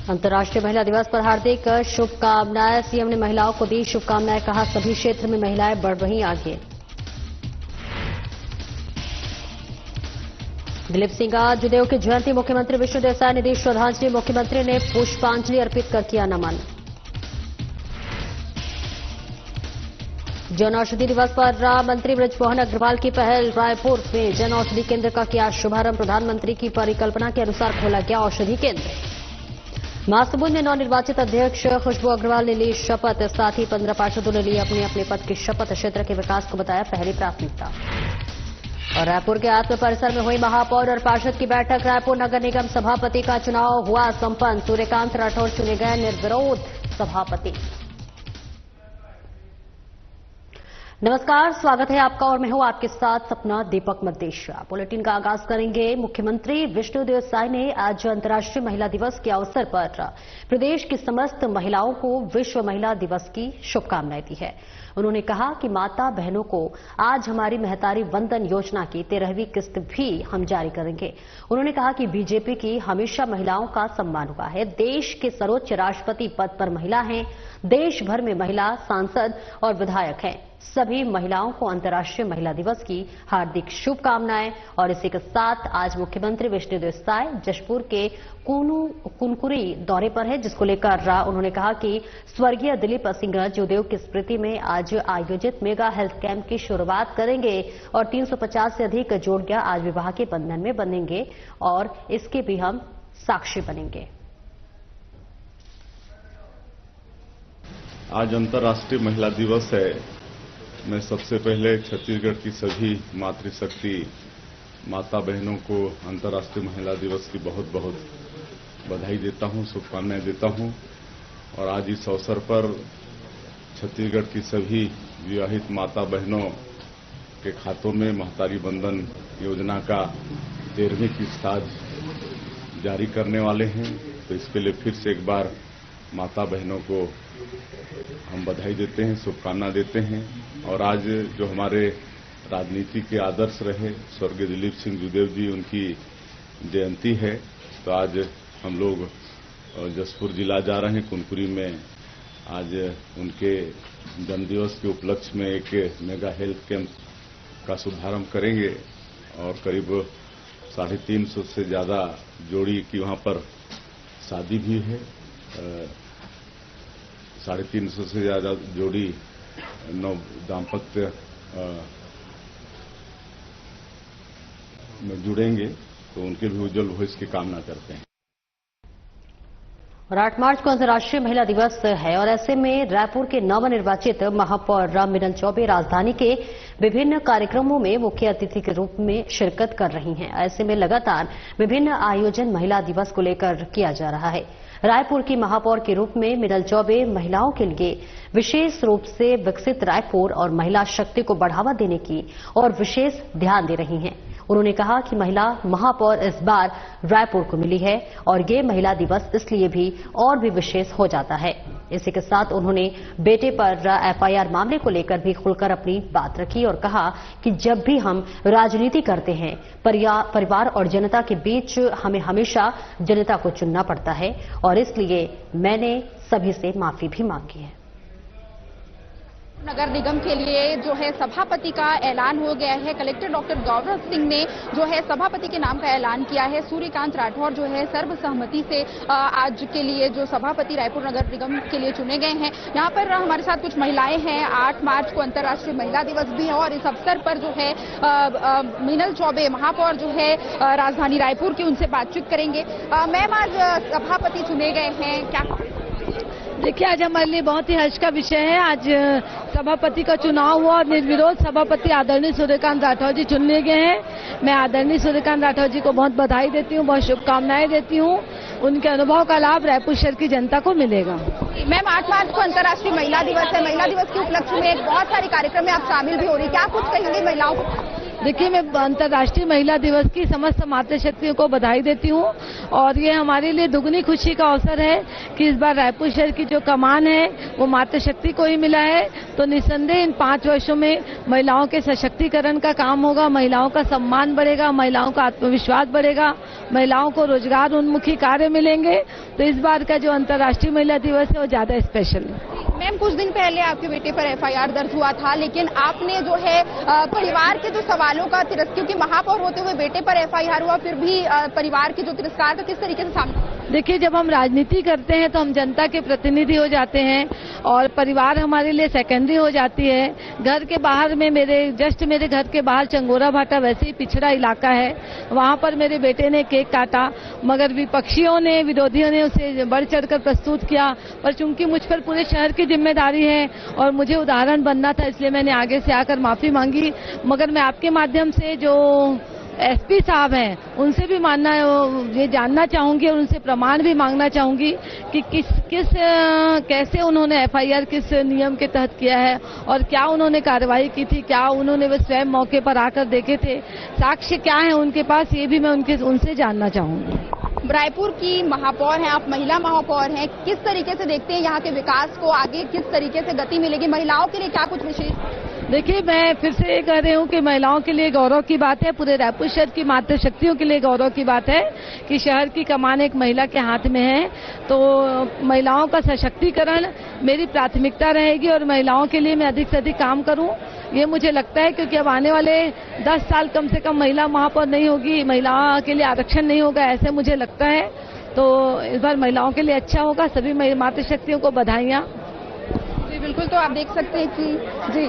अंतर्राष्ट्रीय महिला दिवस पर हार्दिक शुभकामनाएं। सीएम ने महिलाओं को दी शुभकामनाएं, कहा सभी क्षेत्र में महिलाएं बढ़ रही आगे। दिलीप सिंह जयदेव की जयंती, मुख्यमंत्री विष्णुदेव साय ने दी श्रद्धांजलि। मुख्यमंत्री ने पुष्पांजलि अर्पित कर किया नमन। जन औषधि दिवस पर मंत्री बृजमोहन अग्रवाल की पहल, रायपुर में जन औषधि केंद्र का किया शुभारंभ। प्रधानमंत्री की परिकल्पना के अनुसार खोला गया औषधि केंद्र। महासमुंद में नवनिर्वाचित अध्यक्ष खुशबू अग्रवाल ने ली शपथ, साथ ही 15 पार्षदों ने ली अपने अपने पद की शपथ। क्षेत्र के विकास को बताया पहली प्राथमिकता। और रायपुर के आत्म परिसर में हुई महापौर और पार्षद की बैठक। रायपुर नगर निगम सभापति का चुनाव हुआ संपन्न। सूर्यकांत राठौर चुने गए निर्विरोध सभापति। नमस्कार, स्वागत है आपका और मैं हूं आपके साथ सपना दीपक मद्देशिया। बुलेटिन का आगाज करेंगे। मुख्यमंत्री विष्णुदेव साय ने आज अंतर्राष्ट्रीय महिला दिवस के अवसर पर प्रदेश की समस्त महिलाओं को विश्व महिला दिवस की शुभकामनाएं दी है। उन्होंने कहा कि माता बहनों को आज हमारी महतारी वंदन योजना की 13वीं किस्त भी हम जारी करेंगे। उन्होंने कहा कि बीजेपी की हमेशा महिलाओं का सम्मान हुआ है। देश के सर्वोच्च राष्ट्रपति पद पर महिला हैं। देश भर में महिला सांसद और विधायक हैं। सभी महिलाओं को अंतर्राष्ट्रीय महिला दिवस की हार्दिक शुभकामनाएं। और इसी के साथ आज मुख्यमंत्री विष्णुदेव साय जशपुर के कुनकुरी दौरे पर है, जिसको लेकर उन्होंने कहा कि स्वर्गीय दिलीप सिंह जयदेव की स्मृति में आज आयोजित मेगा हेल्थ कैंप की शुरुआत करेंगे और 350 से अधिक जोड़ियां आज विवाह के बंधन में बंधेंगे और इसके भी हम साक्षी बनेंगे। आज अंतर्राष्ट्रीय महिला दिवस है। मैं सबसे पहले छत्तीसगढ़ की सभी मातृशक्ति माता बहनों को अंतर्राष्ट्रीय महिला दिवस की बहुत बहुत बधाई देता हूं, शुभकामनाएं देता हूं। और आज इस अवसर पर छत्तीसगढ़ की सभी विवाहित माता बहनों के खातों में महतारी बंधन योजना का 13वीं किस्त आज जारी करने वाले हैं। तो इसके लिए फिर से एक बार माता बहनों को हम बधाई देते हैं, शुभकामना देते हैं। और आज जो हमारे राजनीति के आदर्श रहे स्वर्गीय दिलीप सिंह जयदेव जी, उनकी जयंती है। तो आज हम लोग जशपुर जिला जा रहे हैं। कुनकुरी में आज उनके जन्मदिवस के उपलक्ष्य में एक मेगा हेल्थ कैंप का शुभारंभ करेंगे और करीब 350 से ज्यादा जोड़ी की वहां पर शादी भी है। 350 से ज्यादा जोड़ी नव दाम्पत्य में जुड़ेंगे, तो उनके भी उज्जवल भविष्य की कामना करते हैं। और 8 मार्च को अंतर्राष्ट्रीय महिला दिवस है और ऐसे में रायपुर के नवनिर्वाचित महापौर मीनल चौबे राजधानी के विभिन्न कार्यक्रमों में मुख्य अतिथि के रूप में शिरकत कर रही हैं। ऐसे में लगातार विभिन्न आयोजन महिला दिवस को लेकर किया जा रहा है। रायपुर की महापौर के रूप में मीनल चौबे महिलाओं के लिए विशेष रूप से विकसित रायपुर और महिला शक्ति को बढ़ावा देने की और विशेष ध्यान दे रही हैं। उन्होंने कहा कि महिला महापौर इस बार रायपुर को मिली है और ये महिला दिवस इसलिए भी और भी विशेष हो जाता है। इसी के साथ उन्होंने बेटे पर एफआईआर मामले को लेकर भी खुलकर अपनी बात रखी और कहा कि जब भी हम राजनीति करते हैं परिवार और जनता के बीच हमें हमेशा जनता को चुनना पड़ता है और इसलिए मैंने सभी से माफी भी मांगी है। नगर निगम के लिए जो है सभापति का ऐलान हो गया है। कलेक्टर डॉक्टर गौरव सिंह ने जो है सभापति के नाम का ऐलान किया है। सूर्यकांत राठौर जो है सर्वसहमति से आज के लिए जो सभापति रायपुर नगर निगम के लिए चुने गए हैं। यहाँ पर हमारे साथ कुछ महिलाएं हैं। 8 मार्च को अंतर्राष्ट्रीय महिला दिवस भी है और इस अवसर पर जो है मीनल चौबे महापौर जो है राजधानी रायपुर की, उनसे बातचीत करेंगे। मैम, आज सभापति चुने गए हैं, क्या? देखिए, आज हमारे लिए बहुत ही हर्ष का विषय है। आज सभापति का चुनाव हुआ और निर्विरोध सभापति आदरणीय सूर्यकांत राठौर जी चुन लिए गए हैं। मैं आदरणीय सूर्यकांत राठौर जी को बहुत बधाई देती हूँ, बहुत शुभकामनाएं देती हूँ। उनके अनुभव का लाभ रायपुर शहर की जनता को मिलेगा। मैम, 8 मार्च को अंतर्राष्ट्रीय महिला दिवस है। महिला दिवस के उपलक्ष्य में बहुत सारे कार्यक्रम में आप शामिल भी हो रही, क्या कुछ कहेंगे महिलाओं को? देखिए, मैं अंतर्राष्ट्रीय महिला दिवस की समस्त मातृशक्तियों को बधाई देती हूँ और ये हमारे लिए दुगनी खुशी का अवसर है कि इस बार रायपुर शहर की जो कमान है वो मातृशक्ति को ही मिला है। तो निस्संदेह इन 5 वर्षों में महिलाओं के सशक्तिकरण का काम होगा, महिलाओं का सम्मान बढ़ेगा, महिलाओं का आत्मविश्वास बढ़ेगा, महिलाओं को रोजगार उन्मुखी कार्य मिलेंगे। तो इस बार का जो अंतर्राष्ट्रीय महिला दिवस है वो ज्यादा स्पेशल है। मैम, कुछ दिन पहले आपके बेटे पर एफआईआर दर्ज हुआ था, लेकिन आपने जो है परिवार के जो सवालों का क्योंकि महापौर होते हुए बेटे पर एफआईआर हुआ, फिर भी परिवार के जो तिरस्कार का किस तरीके से सामना? देखिए, जब हम राजनीति करते हैं तो हम जनता के प्रतिनिधि हो जाते हैं और परिवार हमारे लिए सेकेंडरी हो जाती है। घर के बाहर में मेरे घर के बाहर चंगोरा भाटा वैसे ही पिछड़ा इलाका है, वहां पर मेरे बेटे ने केक काटा, मगर विरोधियों ने उसे बढ़ चढ़कर प्रस्तुत किया। पर चूंकि मुझ पर पूरे शहर की जिम्मेदारी है और मुझे उदाहरण बनना था, इसलिए मैंने आगे से आकर माफी मांगी। मगर मैं आपके माध्यम से जो एसपी साहब हैं उनसे भी ये जानना चाहूंगी और उनसे प्रमाण भी मांगना चाहूंगी कि कैसे उन्होंने एफआईआर किस नियम के तहत किया है और क्या उन्होंने कार्रवाई की थी, क्या उन्होंने वे स्वयं मौके पर आकर देखे थे, साक्ष्य क्या है उनके पास, ये भी मैं उनसे जानना चाहूंगी। रायपुर की महापौर हैं आप, महिला महापौर हैं, किस तरीके से देखते हैं यहाँ के विकास को, आगे किस तरीके से गति मिलेगी, महिलाओं के लिए क्या कुछ विशेष? देखिए, मैं फिर से ये कह रही हूँ कि महिलाओं के लिए गौरव की बात है, पूरे रायपुर शहर की मातृशक्तियों के लिए गौरव की बात है कि शहर की कमान एक महिला के हाथ में है। तो महिलाओं का सशक्तिकरण मेरी प्राथमिकता रहेगी और महिलाओं के लिए मैं अधिक से अधिक काम करूँ, ये मुझे लगता है। क्योंकि अब आने वाले 10 साल कम से कम महिला महापौर नहीं होगी, महिलाओं के लिए आरक्षण नहीं होगा, ऐसे मुझे लगता है। तो इस बार महिलाओं के लिए अच्छा होगा। सभी मातृशक्तियों को बधाइयाँ। जी बिल्कुल, तो आप देख सकते हैं कि जी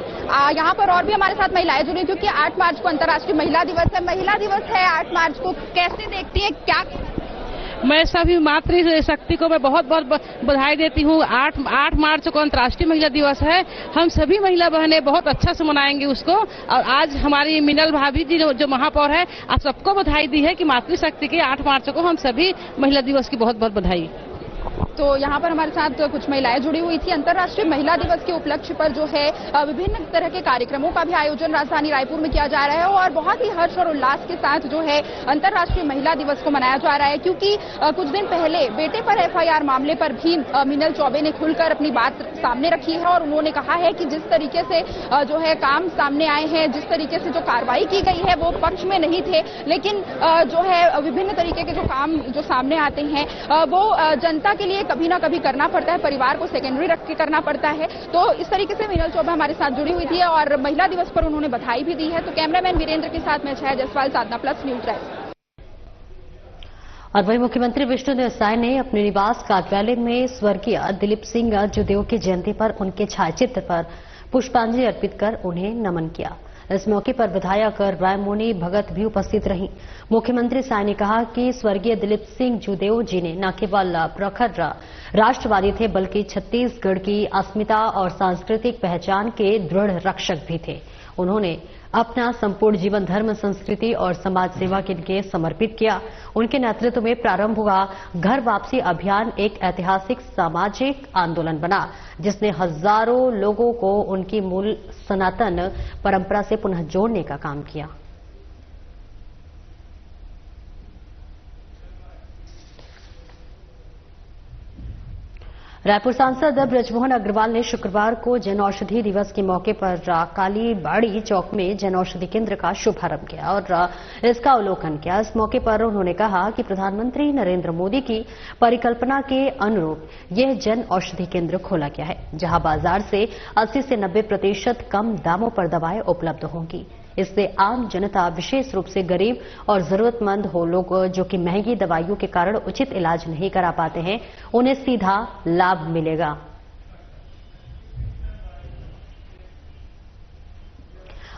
यहाँ पर और भी हमारे साथ महिलाएं जुड़ी, क्योंकि 8 मार्च को अंतर्राष्ट्रीय महिला दिवस है। महिला दिवस है 8 मार्च को, कैसे देखती है क्या? मैं सभी मातृशक्ति को मैं बहुत बहुत बधाई देती हूँ। 8 मार्च को अंतर्राष्ट्रीय महिला दिवस है। हम सभी महिला बहनें बहुत अच्छा से मनाएंगे उसको। और आज हमारी मिनल भाभी जी जो महापौर है, आप सबको बधाई दी है कि मातृशक्ति के 8 मार्च को हम सभी महिला दिवस की बहुत बहुत बधाई। तो यहाँ पर हमारे साथ कुछ महिलाएं जुड़ी हुई थी। अंतर्राष्ट्रीय महिला दिवस के उपलक्ष्य पर जो है विभिन्न तरह के कार्यक्रमों का भी आयोजन राजधानी रायपुर में किया जा रहा है और बहुत ही हर्ष और उल्लास के साथ जो है अंतर्राष्ट्रीय महिला दिवस को मनाया जा रहा है। क्योंकि कुछ दिन पहले बेटे पर एफआईआर मामले पर भी मिनल चौबे ने खुलकर अपनी बात सामने रखी है और उन्होंने कहा है कि जिस तरीके से जो है काम सामने आए हैं, जिस तरीके से जो कार्रवाई की गई है वो पक्ष में नहीं थे, लेकिन जो है विभिन्न तरीके के जो काम जो सामने आते हैं वो जनता के लिए कभी ना कभी करना पड़ता है, परिवार को सेकेंडरी रख के करना पड़ता है। तो इस तरीके से मिनल चौबे हमारे साथ जुड़ी हुई थी और महिला दिवस पर उन्होंने बधाई भी दी है। तो कैमरामैन वीरेंद्र के साथ मैं छाया जायसवाल, साधना प्लस न्यूज रायपुर। और वहीं मुख्यमंत्री विष्णुदेव साय ने अपने निवास कार्यालय में स्वर्गीय दिलीप सिंह जूदेव की जयंती पर उनके छायाचित्र पर पुष्पांजलि अर्पित कर उन्हें नमन किया। इस मौके पर विधायक रायमोनी भगत भी उपस्थित रहीं। मुख्यमंत्री साय ने कहा कि स्वर्गीय दिलीप सिंह जूदेव जी ने न केवल प्रखर राष्ट्रवादी थे, बल्कि छत्तीसगढ़ की अस्मिता और सांस्कृतिक पहचान के दृढ़ रक्षक भी थे। उन्होंने अपना संपूर्ण जीवन धर्म, संस्कृति और समाज सेवा के लिए समर्पित किया। उनके नेतृत्व में प्रारंभ हुआ घर वापसी अभियान एक ऐतिहासिक सामाजिक आंदोलन बना, जिसने हजारों लोगों को उनकी मूल सनातन परंपरा से पुनः जोड़ने का काम किया। रायपुर सांसद ब्रजमोहन अग्रवाल ने शुक्रवार को जन औषधि दिवस के मौके पर कालीबाड़ी चौक में जन औषधि केंद्र का शुभारंभ किया और इसका अवलोकन किया। इस मौके पर उन्होंने कहा कि प्रधानमंत्री नरेंद्र मोदी की परिकल्पना के अनुरूप यह जन औषधि केंद्र खोला गया है, जहां बाजार से 80 से 90% कम दामों पर दवाएं उपलब्ध होंगी। इससे आम जनता, विशेष रूप से गरीब और जरूरतमंद हो लोग जो कि महंगी दवाइयों के कारण उचित इलाज नहीं करा पाते हैं, उन्हें सीधा लाभ मिलेगा।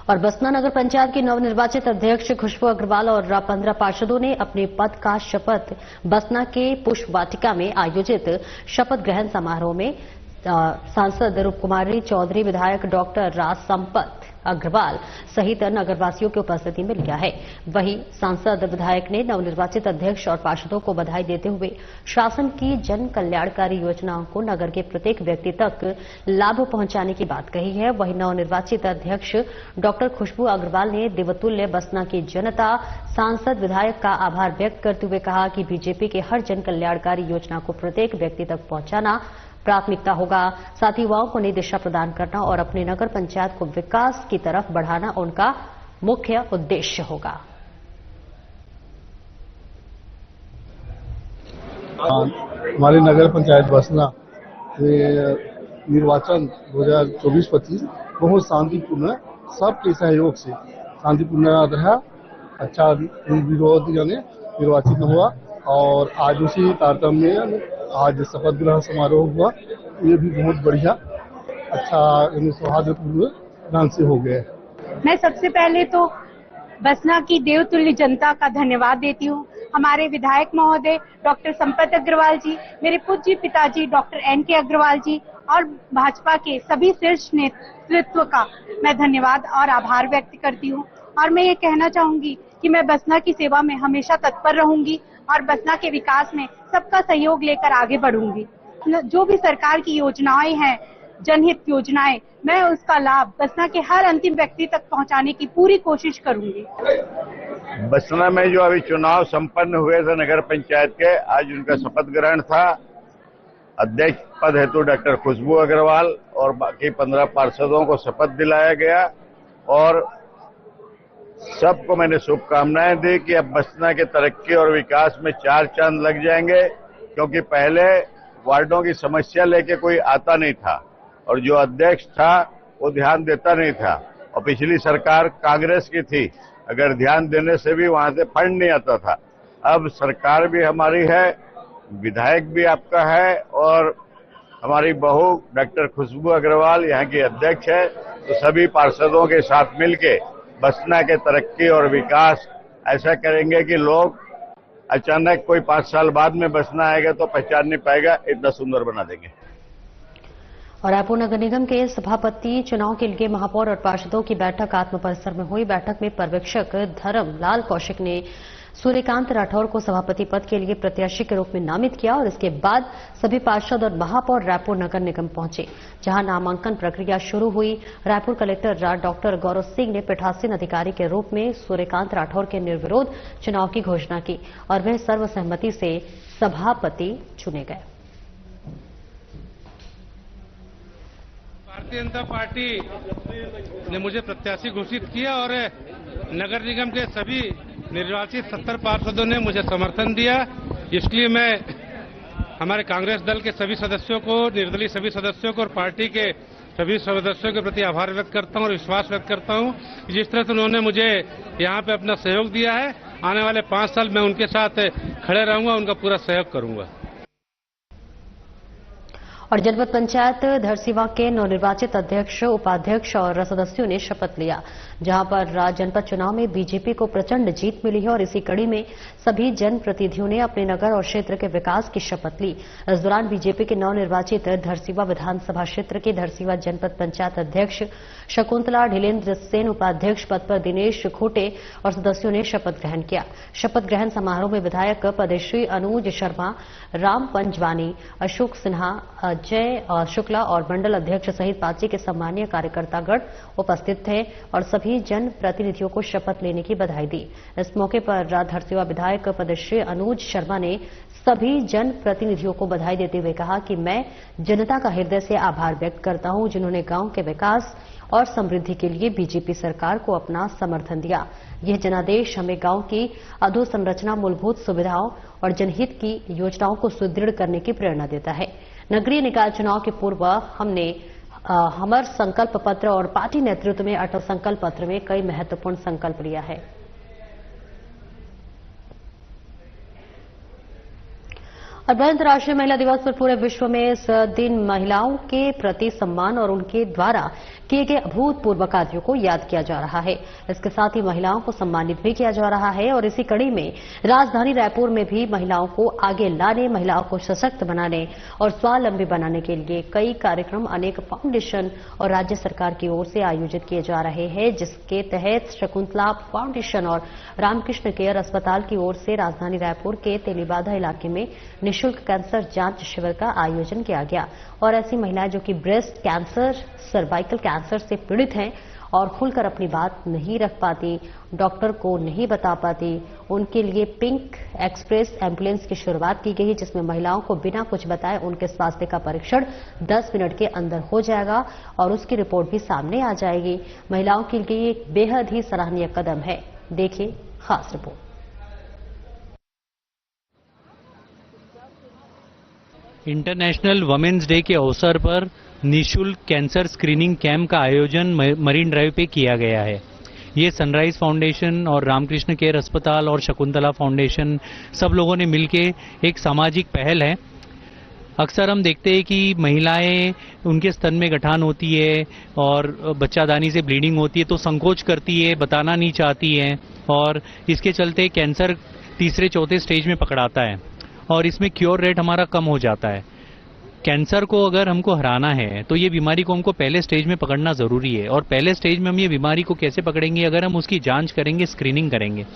और बसना नगर पंचायत की नवनिर्वाचित अध्यक्ष खुशबू अग्रवाल और 15 पार्षदों ने अपने पद का शपथ बसना के पुष्प वाटिका में आयोजित शपथ ग्रहण समारोह में सांसद रूपकुमारी चौधरी, विधायक डॉक्टर राज संपत अग्रवाल सहित नगरवासियों की उपस्थिति में लिया है। वहीं सांसद विधायक ने नवनिर्वाचित अध्यक्ष और पार्षदों को बधाई देते हुए शासन की जन कल्याणकारी योजनाओं को नगर के प्रत्येक व्यक्ति तक लाभ पहुंचाने की बात कही है। वहीं नवनिर्वाचित अध्यक्ष डॉक्टर खुशबू अग्रवाल ने देवतुल्य बसना की जनता, सांसद, विधायक का आभार व्यक्त करते हुए कहा कि बीजेपी के हर जन कल्याणकारी योजना को प्रत्येक व्यक्ति तक पहुंचाना प्राथमिकता होगा। साथ ही युवाओं को नई दिशा प्रदान करना और अपने नगर पंचायत को विकास की तरफ बढ़ाना उनका मुख्य उद्देश्य होगा। हमारे नगर पंचायत बसना निर्वाचन 2024-25 बहुत शांतिपूर्ण सबके सहयोग से शांतिपूर्ण रहा। अच्छा निर्विरोध यानी निर्वाचित हुआ और आज उसी तारतम्य में आज शपथ ग्रहण समारोह हुआ। ये भी बहुत बढ़िया अच्छा सौहार्दपूर्ण ढंग से हो गया। मैं सबसे पहले तो बसना की देवतुल्य जनता का धन्यवाद देती हूँ। हमारे विधायक महोदय डॉक्टर संपत अग्रवाल जी, मेरे पूज्य पिताजी डॉक्टर NK अग्रवाल जी और भाजपा के सभी शीर्ष नेतृत्व का मैं धन्यवाद और आभार व्यक्त करती हूँ। और मैं ये कहना चाहूंगी कि मैं बसना की सेवा में हमेशा तत्पर रहूंगी और बसना के विकास में सबका सहयोग लेकर आगे बढ़ूंगी। जो भी सरकार की योजनाएं हैं, जनहित योजनाएं, मैं उसका लाभ बसना के हर अंतिम व्यक्ति तक पहुंचाने की पूरी कोशिश करूंगी। बसना में जो अभी चुनाव संपन्न हुए थे नगर पंचायत के, आज उनका शपथ ग्रहण था। अध्यक्ष पद हेतु डॉक्टर खुशबू अग्रवाल और बाकी 15 पार्षदों को शपथ दिलाया गया और सबको मैंने शुभकामनाएं दी कि अब बसना के तरक्की और विकास में 4 चांद लग जाएंगे, क्योंकि पहले वार्डों की समस्या लेके कोई आता नहीं था और जो अध्यक्ष था वो ध्यान देता नहीं था और पिछली सरकार कांग्रेस की थी, अगर ध्यान देने से भी वहां से फंड नहीं आता था। अब सरकार भी हमारी है, विधायक भी आपका है और हमारी बहू डॉक्टर खुशबू अग्रवाल यहाँ की अध्यक्ष है। तो सभी पार्षदों के साथ मिलके बसना के तरक्की और विकास ऐसा करेंगे कि लोग अचानक कोई 5 साल बाद में बसना आएगा तो पहचान नहीं पाएगा, इतना सुंदर बना देंगे। और रायपुर नगर निगम के सभापति चुनाव के लिए महापौर और पार्षदों की बैठक आत्म परिसर में हुई। बैठक में पर्यवेक्षक धर्मलाल कौशिक ने सूर्यकांत राठौर को सभापति पद के लिए प्रत्याशी के रूप में नामित किया और इसके बाद सभी पार्षद और महापौर रायपुर नगर निगम पहुंचे, जहां नामांकन प्रक्रिया शुरू हुई। रायपुर कलेक्टर डॉक्टर गौरव सिंह ने पीठासीन अधिकारी के रूप में सूर्यकांत राठौर के निर्विरोध चुनाव की घोषणा की और वे सर्वसहमति से सभापति चुने गए। भारतीय जनता पार्टी ने मुझे प्रत्याशी घोषित किया और नगर निगम के सभी निर्वाचित 70 पार्षदों ने मुझे समर्थन दिया। इसलिए मैं हमारे कांग्रेस दल के सभी सदस्यों को, निर्दलीय सभी सदस्यों को और पार्टी के सभी सदस्यों के प्रति आभार व्यक्त करता हूं और विश्वास व्यक्त करता हूं। जिस तरह से उन्होंने मुझे यहां पे अपना सहयोग दिया है, आने वाले 5 साल मैं उनके साथ खड़े रहूंगा, उनका पूरा सहयोग करूंगा। और जनपद पंचायत धरसीवा के नवनिर्वाचित अध्यक्ष, उपाध्यक्ष और सदस्यों ने शपथ लिया, जहां पर जनपद चुनाव में बीजेपी को प्रचंड जीत मिली है और इसी कड़ी में सभी जनप्रतिनिधियों ने अपने नगर और क्षेत्र के विकास की शपथ ली। इस दौरान बीजेपी के नवनिर्वाचित धरसीवा विधानसभा क्षेत्र के धरसीवा जनपद पंचायत अध्यक्ष शकुंतला ढिलेन्द्र सेन, उपाध्यक्ष पद पर दिनेश खोटे और सदस्यों ने शपथ ग्रहण किया। शपथ ग्रहण समारोह में विधायक पद्मश्री अनुज शर्मा, राम पंजवानी, अशोक सिन्हा, अजय शुक्ला और मंडल अध्यक्ष सहित पार्टी के सम्मानीय कार्यकर्तागण उपस्थित थे और सभी जन प्रतिनिधियों को शपथ लेने की बधाई दी। इस मौके पर धरसीवा विधायक पद्मश्री अनुज शर्मा ने सभी जन प्रतिनिधियों को बधाई देते हुए कहा कि मैं जनता का हृदय से आभार व्यक्त करता हूं, जिन्होंने गांव के विकास और समृद्धि के लिए बीजेपी सरकार को अपना समर्थन दिया। यह जनादेश हमें गांव की अधोसंरचना, मूलभूत सुविधाओं और जनहित की योजनाओं को सुदृढ़ करने की प्रेरणा देता है। नगरीय निकाय चुनाव के पूर्व हमने हमर संकल्प पत्र और पार्टी नेतृत्व में अटल संकल्प पत्र में कई महत्वपूर्ण संकल्प लिया है। और अंतर्राष्ट्रीय महिला दिवस पर पूरे विश्व में इस दिन महिलाओं के प्रति सम्मान और उनके द्वारा किए गए अभूतपूर्व कार्यों को याद किया जा रहा है। इसके साथ ही महिलाओं को सम्मानित भी किया जा रहा है और इसी कड़ी में राजधानी रायपुर में भी महिलाओं को आगे लाने, महिलाओं को सशक्त बनाने और स्वावलंबी बनाने के लिए कई कार्यक्रम अनेक फाउंडेशन और राज्य सरकार की ओर से आयोजित किए जा रहे हैं, जिसके तहत शकुंतला फाउंडेशन और रामकृष्ण केयर अस्पताल की ओर से राजधानी रायपुर के तेलीबाधा इलाके में निःशुल्क कैंसर जांच शिविर का आयोजन किया गया और ऐसी महिलाएं जो कि ब्रेस्ट कैंसर, सर्वाइकल कैंसर से पीड़ित हैं और खुलकर अपनी बात नहीं रख पाती, डॉक्टर को नहीं बता पाती, उनके लिए पिंक एक्सप्रेस एम्बुलेंस की शुरुआत की गई, जिसमें महिलाओं को बिना कुछ बताए उनके स्वास्थ्य का परीक्षण 10 मिनट के अंदर हो जाएगा और उसकी रिपोर्ट भी सामने आ जाएगी। महिलाओं के लिए एक बेहद ही सराहनीय कदम है। देखिए खास रिपोर्ट। इंटरनेशनल वुमेन्स डे के अवसर पर निःशुल्क कैंसर स्क्रीनिंग कैंप का आयोजन मरीन ड्राइव पे किया गया है। ये सनराइज फाउंडेशन और रामकृष्ण केयर अस्पताल और शकुंतला फाउंडेशन सब लोगों ने मिलके एक सामाजिक पहल है। अक्सर हम देखते हैं कि महिलाएं, उनके स्तन में गठान होती है और बच्चादानी से ब्लीडिंग होती है तो संकोच करती है, बताना नहीं चाहती है और इसके चलते कैंसर तीसरे चौथे स्टेज में पकड़ाता है और इसमें क्योर रेट हमारा कम हो जाता है। कैंसर को अगर हमको हराना है तो ये बीमारी को हमको पहले स्टेज में पकड़ना जरूरी है। और पहले स्टेज में हम ये बीमारी को कैसे पकड़ेंगे? अगर हम उसकी जांच करेंगे, स्क्रीनिंग करेंगे।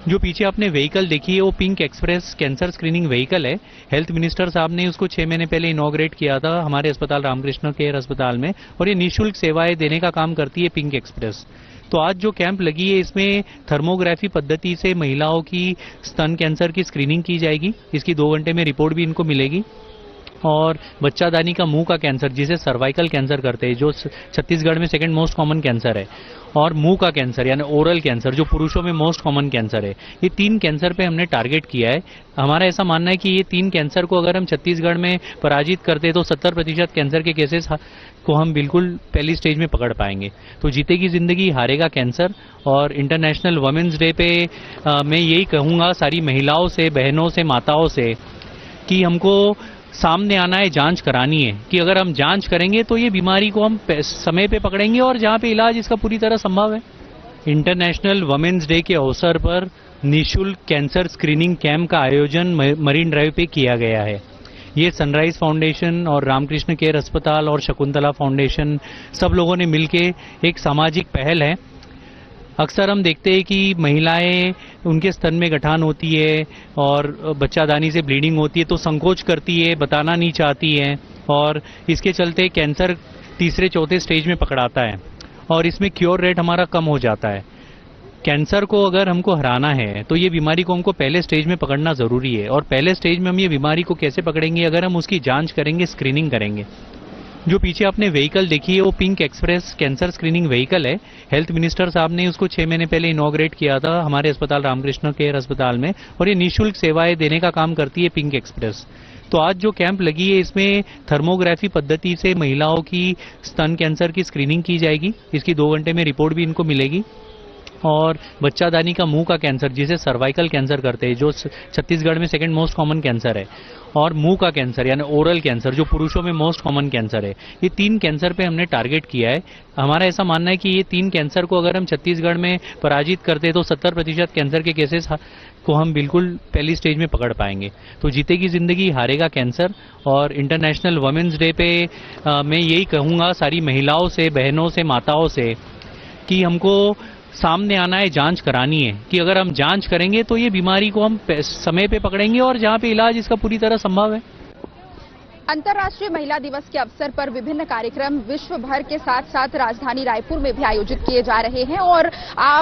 जो पीछे आपने व्हीकल देखी है वो pink express cancer screening vehicle है। हेल्थ मिनिस्टर साहब ने उसको 6 महीने पहले इनॉग्रेट किया था हमारे अस्पताल रामकृष्ण केयर अस्पताल में और ये निःशुल्क सेवाएं देने का काम करती है पिंक एक्सप्रेस। तो आज जो कैंप लगी है इसमें थर्मोग्राफी पद्धति से महिलाओं की स्तन कैंसर की स्क्रीनिंग की जाएगी। इसकी 2 घंटे में रिपोर्ट भी इनको मिलेगी। और बच्चादानी का मुंह का कैंसर, जिसे सर्वाइकल कैंसर करते हैं, जो छत्तीसगढ़ में सेकंड मोस्ट कॉमन कैंसर है, और मुंह का कैंसर यानी ओरल कैंसर जो पुरुषों में मोस्ट कॉमन कैंसर है, ये 3 कैंसर पे हमने टारगेट किया है। हमारा ऐसा मानना है कि ये 3 कैंसर को अगर हम छत्तीसगढ़ में पराजित करते तो 70% कैंसर के केसेस को हम बिल्कुल पहली स्टेज में पकड़ पाएंगे। तो जीतेगी जिंदगी, हारेगा कैंसर। और इंटरनेशनल वुमेन्स डे पे मैं यही कहूँगा सारी महिलाओं से, बहनों से, माताओं से कि हमको सामने आना है, जांच करानी है कि अगर हम जांच करेंगे तो ये बीमारी को हम समय पे पकड़ेंगे और जहां पे इलाज इसका पूरी तरह संभव है। इंटरनेशनल वुमेन्स डे के अवसर पर निःशुल्क कैंसर स्क्रीनिंग कैंप का आयोजन मरीन ड्राइव पे किया गया है। ये सनराइज फाउंडेशन और रामकृष्ण केयर अस्पताल और शकुंतला फाउंडेशन सब लोगों ने मिलके एक सामाजिक पहल है। अक्सर हम देखते हैं कि महिलाएं, उनके स्तन में गठान होती है और बच्चादानी से ब्लीडिंग होती है तो संकोच करती है, बताना नहीं चाहती है और इसके चलते कैंसर तीसरे चौथे स्टेज में पकड़ाता है और इसमें क्योर रेट हमारा कम हो जाता है। कैंसर को अगर हमको हराना है तो ये बीमारी को हमको पहले स्टेज में पकड़ना जरूरी है। और पहले स्टेज में हम ये बीमारी को कैसे पकड़ेंगे? अगर हम उसकी जांच करेंगे, स्क्रीनिंग करेंगे। जो पीछे आपने व्हीकल देखी है वो pink express cancer screening vehicle है। हेल्थ मिनिस्टर साहब ने उसको 6 महीने पहले इनॉग्रेट किया था हमारे अस्पताल रामकृष्ण केयर अस्पताल में और ये निःशुल्क सेवाएं देने का काम करती है पिंक एक्सप्रेस। तो आज जो कैंप लगी है इसमें थर्मोग्राफी पद्धति से महिलाओं की स्तन कैंसर की स्क्रीनिंग की जाएगी। इसकी 2 घंटे में रिपोर्ट भी इनको मिलेगी। और बच्चादानी का मुंह का कैंसर, जिसे सर्वाइकल कैंसर करते हैं, जो छत्तीसगढ़ में सेकंड मोस्ट कॉमन कैंसर है, और मुंह का कैंसर यानी ओरल कैंसर जो पुरुषों में मोस्ट कॉमन कैंसर है, ये 3 कैंसर पे हमने टारगेट किया है। हमारा ऐसा मानना है कि ये 3 कैंसर को अगर हम छत्तीसगढ़ में पराजित करते तो 70% कैंसर के केसेस को हम बिल्कुल पहली स्टेज में पकड़ पाएंगे। तो जीतेगी जिंदगी, हारेगा कैंसर। और इंटरनेशनल वुमेन्स डे पे मैं यही कहूँगा सारी महिलाओं से, बहनों से, माताओं से कि हमको सामने आना है, जांच करानी है कि अगर हम जांच करेंगे तो ये बीमारी को हम समय पे पकड़ेंगे और जहां पे इलाज इसका पूरी तरह संभव है। अंतर्राष्ट्रीय महिला दिवस के अवसर पर विभिन्न कार्यक्रम विश्व भर के साथ साथ राजधानी रायपुर में भी आयोजित किए जा रहे हैं और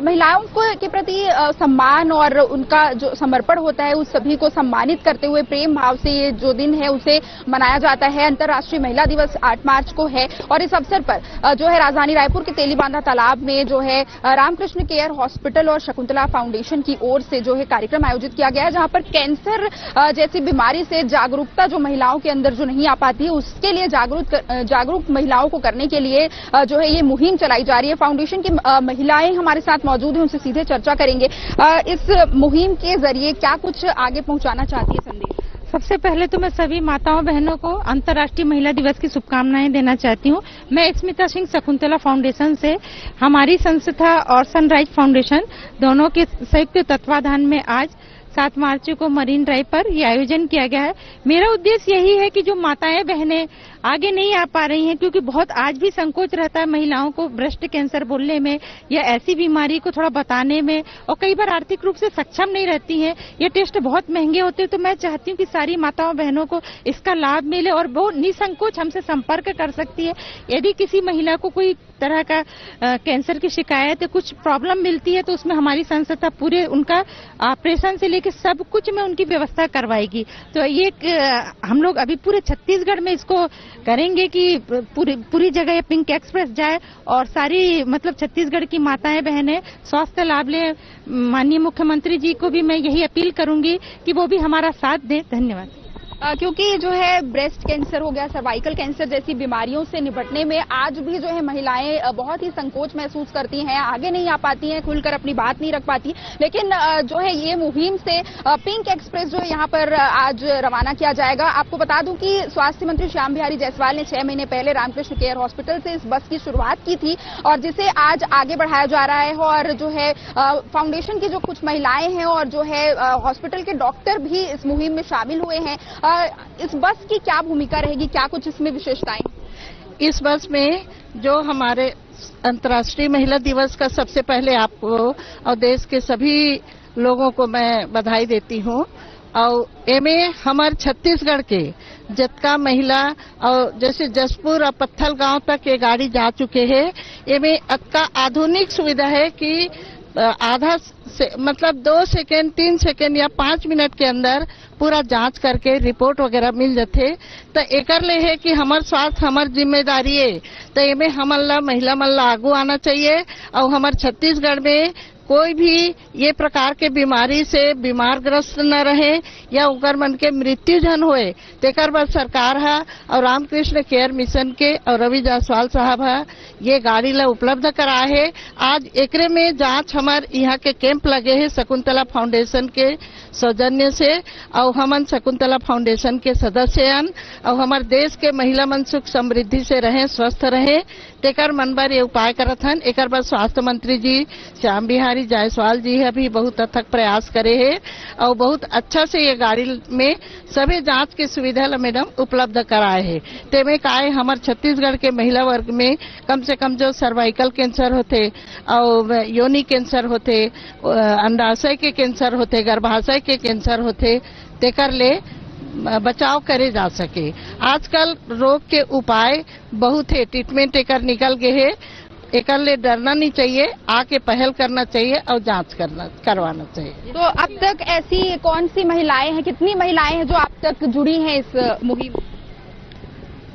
महिलाओं के प्रति सम्मान और उनका जो समर्पण होता है उस सभी को सम्मानित करते हुए प्रेम भाव से ये जो दिन है उसे मनाया जाता है। अंतर्राष्ट्रीय महिला दिवस 8 मार्च को है और इस अवसर पर जो है राजधानी रायपुर के तेलीबांधा तालाब में जो है रामकृष्ण केयर हॉस्पिटल और शकुंतला फाउंडेशन की ओर से जो है कार्यक्रम आयोजित किया गया है, जहां पर कैंसर जैसी बीमारी से जागरूकता जो महिलाओं के अंदर जो नहीं आ पाती है उसके लिए जागरूक महिलाओं को करने के लिए जो है ये मुहिम चलाई जा रही है। फाउंडेशन की महिलाएं हमारे साथ मौजूद हैं, उनसे सीधे चर्चा करेंगे। इस मुहिम के जरिए क्या कुछ आगे पहुंचाना चाहती है संदेश? सबसे पहले तो मैं सभी माताओं बहनों को अंतर्राष्ट्रीय महिला दिवस की शुभकामनाएं देना चाहती हूं। मैं स्मिता सिंह शकुंतला फाउंडेशन से, हमारी संस्था और सनराइज फाउंडेशन दोनों के संयुक्त तत्वाधान में आज 7 मार्च को मरीन ड्राइव पर ये आयोजन किया गया है। मेरा उद्देश्य यही है कि जो माताएं बहनें आगे नहीं आ पा रही हैं, क्योंकि बहुत आज भी संकोच रहता है महिलाओं को ब्रेस्ट कैंसर बोलने में या ऐसी बीमारी को थोड़ा बताने में, और कई बार आर्थिक रूप से सक्षम नहीं रहती हैं। ये टेस्ट बहुत महंगे होते हैं। तो मैं चाहती हूँ कि सारी माताओं बहनों को इसका लाभ मिले और वो निसंकोच हमसे संपर्क कर सकती है। यदि किसी महिला को कोई तरह का कैंसर की शिकायत या कुछ प्रॉब्लम मिलती है तो उसमें हमारी संस्था पूरे उनका ऑपरेशन से लेकर सब कुछ में उनकी व्यवस्था करवाएगी। तो ये हम लोग अभी पूरे छत्तीसगढ़ में इसको करेंगे कि पूरी जगह ये पिंक एक्सप्रेस जाए और सारी मतलब छत्तीसगढ़ की माताएं बहनें स्वास्थ्य लाभ लें। माननीय मुख्यमंत्री जी को भी मैं यही अपील करूंगी कि वो भी हमारा साथ दें। धन्यवाद। क्योंकि जो है ब्रेस्ट कैंसर हो गया, सर्वाइकल कैंसर जैसी बीमारियों से निपटने में आज भी जो है महिलाएं बहुत ही संकोच महसूस करती हैं, आगे नहीं आ पाती हैं, खुलकर अपनी बात नहीं रख पाती। लेकिन जो है ये मुहिम से पिंक एक्सप्रेस जो है यहाँ पर आज रवाना किया जाएगा। आपको बता दूं कि स्वास्थ्य मंत्री श्याम बिहारी जायसवाल ने 6 महीने पहले रामकृष्ण केयर हॉस्पिटल से इस बस की शुरुआत की थी और जिसे आज आगे बढ़ाया जा रहा है। और जो है फाउंडेशन की जो कुछ महिलाएं हैं और जो है हॉस्पिटल के डॉक्टर भी इस मुहिम में शामिल हुए हैं। इस बस की क्या भूमिका रहेगी, क्या कुछ इसमें विशेषताएं? इस बस में जो हमारे अंतर्राष्ट्रीय महिला दिवस का सबसे पहले आपको और देश के सभी लोगों को मैं बधाई देती हूँ। और एमे हमारे छत्तीसगढ़ के जतका महिला और जैसे जसपुर और पत्थल गांव तक ये गाड़ी जा चुके हैं। एमे अक्का आधुनिक सुविधा है कि आधा से मतलब 2 सेकेंड 3 सेकेंड या 5 मिनट के अंदर पूरा जांच करके रिपोर्ट वगैरह मिल जाते। तो एकर ले है कि हमार स्वास्थ्य हमार जिम्मेदारी है। तो एमे हमला महिला मल्ला आगू आना चाहिए और हमारे छत्तीसगढ़ में कोई भी ये प्रकार के बीमारी से बीमारग्रस्त न रहे या उनकर मन के मृत्यु जन होए। तेकर बाद सरकार है और रामकृष्ण केयर मिशन के और रवि जायसवाल साहब है ये गाड़ी ला उपलब्ध करा है। आज एकरे में जांच हमार यहाँ के कैंप लगे हैं शकुंतला फाउंडेशन के सौजन्य से और हमन शकुंतला फाउंडेशन के सदस्य और हमारे देश के महिला मन सुख समृद्धि से रहे, स्वस्थ रहे। तेकर मन बार ये उपाय करत हन। एकर बाद स्वास्थ्य मंत्री जी श्याम बिहारी जायसवाल जी अभी बहुत अथक प्रयास करे है और बहुत अच्छा से ये गाड़ी में सभी जांच की सुविधा मैडम उपलब्ध कराए है। तेमे काय हमारे छत्तीसगढ़ के महिला वर्ग में कम से कम जो सर्वाइकल कैंसर होते और योनि कैंसर होते, अंडाशय के कैंसर होते, गर्भाशय के कैंसर होते, तेकर ले बचाव करे जा सके। आजकल रोग के उपाय बहुत है, ट्रीटमेंट एकर निकल गए है। एकर ले डरना नहीं चाहिए, आके पहल करना चाहिए और जांच करवाना चाहिए। तो अब तक ऐसी कौन सी महिलाएं हैं, कितनी महिलाएं हैं जो अब तक जुड़ी हैं इस मुहिम?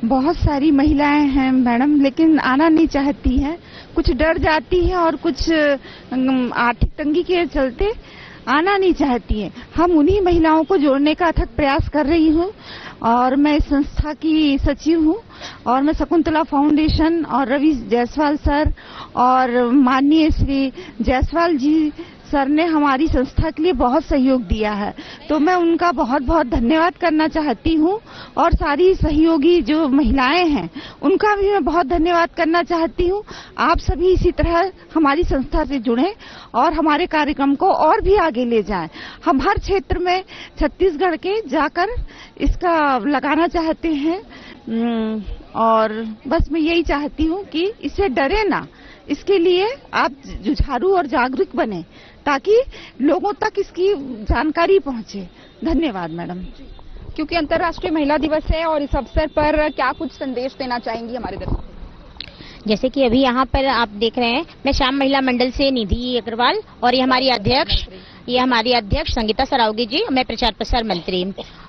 बहुत सारी महिलाएं हैं मैडम, लेकिन आना नहीं चाहती हैं, कुछ डर जाती है और कुछ आर्थिक तंगी के चलते आना नहीं चाहती हैं। हम उन्हीं महिलाओं को जोड़ने का अथक प्रयास कर रही हूँ और मैं इस संस्था की सचिव हूँ और मैं शकुंतला फाउंडेशन और रवि जायसवाल सर और माननीय श्री जायसवाल जी सर ने हमारी संस्था के लिए बहुत सहयोग दिया है, तो मैं उनका बहुत बहुत धन्यवाद करना चाहती हूँ। और सारी सहयोगी जो महिलाएं हैं उनका भी मैं बहुत धन्यवाद करना चाहती हूँ। आप सभी इसी तरह हमारी संस्था से जुड़ें और हमारे कार्यक्रम को और भी आगे ले जाएं। हम हर क्षेत्र में छत्तीसगढ़ के जाकर इसका लगाना चाहते हैं और बस मैं यही चाहती हूँ कि इससे डरे ना, इसके लिए आप जुझारू और जागरूक बने ताकि लोगों तक इसकी जानकारी पहुंचे। धन्यवाद मैडम। क्योंकि अंतर्राष्ट्रीय महिला दिवस है और इस अवसर पर क्या कुछ संदेश देना चाहेंगी हमारे दर्शकों? जैसे कि अभी यहाँ पर आप देख रहे हैं, मैं श्याम महिला मंडल से निधि अग्रवाल और ये हमारी अध्यक्ष संगीता सरावगी जी, मैं प्रचार प्रसार मंत्री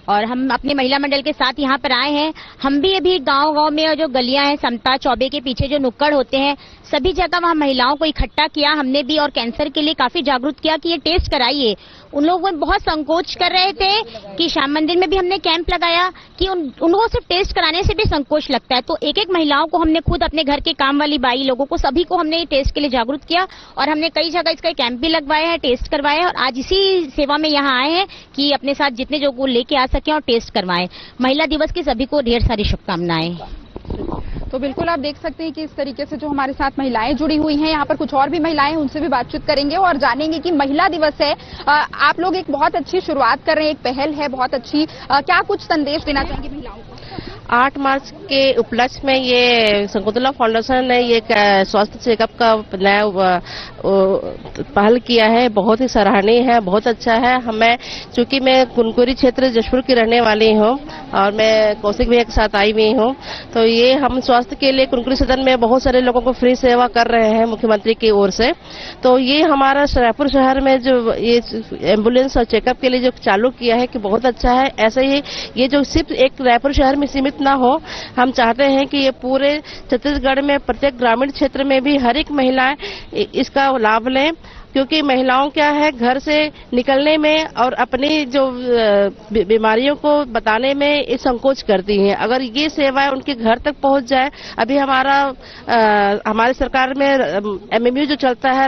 और हम अपने महिला मंडल के साथ यहाँ पर आए हैं। हम भी अभी गांव-गांव में जो गलियां हैं, समता चौबे के पीछे जो नुक्कड़ होते हैं, सभी जगह वहाँ महिलाओं को इकट्ठा किया हमने भी और कैंसर के लिए काफी जागरूक किया कि ये टेस्ट कराइए। उन लोगों में बहुत संकोच कर रहे थे कि श्याम मंदिर में भी हमने कैंप लगाया कि उन लोगों से टेस्ट कराने से भी संकोच लगता है। तो एक एक महिलाओं को हमने खुद अपने घर के काम वाली बाई लोगों को सभी को हमने टेस्ट के लिए जागरूक किया और हमने कई जगह इसका कैंप भी लगवाए हैं, टेस्ट करवाए और आज इसी सेवा में यहाँ आए हैं कि अपने साथ जितने लोगों को लेके आ सके और टेस्ट करवाएं। महिला दिवस की सभी को ढेर सारी शुभकामनाएं। तो बिल्कुल आप देख सकते हैं कि इस तरीके से जो हमारे साथ महिलाएं जुड़ी हुई हैं, यहाँ पर कुछ और भी महिलाएं, उनसे भी बातचीत करेंगे और जानेंगे कि महिला दिवस है, आप लोग एक बहुत अच्छी शुरुआत कर रहे हैं, एक पहल है बहुत अच्छी, क्या कुछ संदेश देना चाहेंगे महिलाओं को? 8 मार्च के उपलक्ष्य में ये शकुंतला फाउंडेशन ने ये स्वास्थ्य चेकअप का नया पहल किया है, बहुत ही सराहनीय है, बहुत अच्छा है। हमें चूंकि मैं कुनकुरी क्षेत्र जशपुर की रहने वाली हूँ और मैं कौशिक भैया के साथ आई हुई हूँ, तो ये हम स्वास्थ्य के लिए कुनकुरी सदन में बहुत सारे लोगों को फ्री सेवा कर रहे हैं मुख्यमंत्री की ओर से। तो ये हमारा रायपुर शहर में जो ये एम्बुलेंस और चेकअप के लिए जो चालू किया है कि बहुत अच्छा है। ऐसे ही ये जो सिर्फ एक रायपुर शहर में सीमित ना हो, हम चाहते हैं कि ये पूरे छत्तीसगढ़ में प्रत्येक ग्रामीण क्षेत्र में भी हर एक महिला इसका लाभ लें, क्योंकि महिलाओं क्या है घर से निकलने में और अपनी जो बीमारियों को बताने में संकोच करती हैं। अगर ये सेवाएं उनके घर तक पहुंच जाए, अभी हमारे सरकार में एमएमयू जो चलता है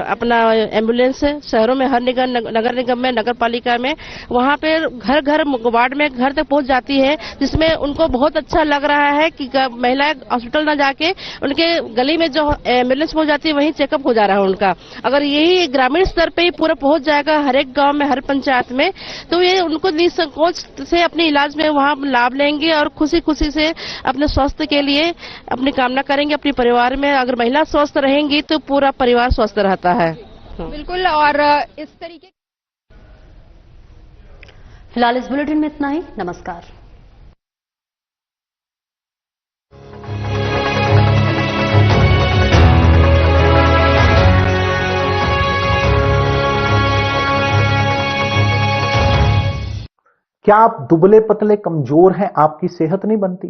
अपना एम्बुलेंस शहरों में हर नगर निगम में, नगर पालिका में, वहां पे घर घर वार्ड में घर तक पहुंच जाती है, जिसमें उनको बहुत अच्छा लग रहा है कि महिलाएं हॉस्पिटल न जाके उनके गली में जो एम्बुलेंस पहुंच जाती है वहीं चेकअप हो जा रहा है उनका। अगर यही ग्रामीण स्तर पे ही पूरा पहुंच जाएगा हर एक गांव में, हर पंचायत में, तो ये उनको निसंकोच से अपने इलाज में वहां लाभ लेंगे और खुशी खुशी से अपने स्वास्थ्य के लिए अपनी कामना करेंगे अपने परिवार में। अगर महिला स्वस्थ रहेंगी तो पूरा परिवार स्वस्थ रहता है। बिल्कुल, और इस तरीके फिलहाल इस बुलेटिन में इतना ही। नमस्कार। क्या आप दुबले पतले कमजोर हैं, आपकी सेहत नहीं बनती?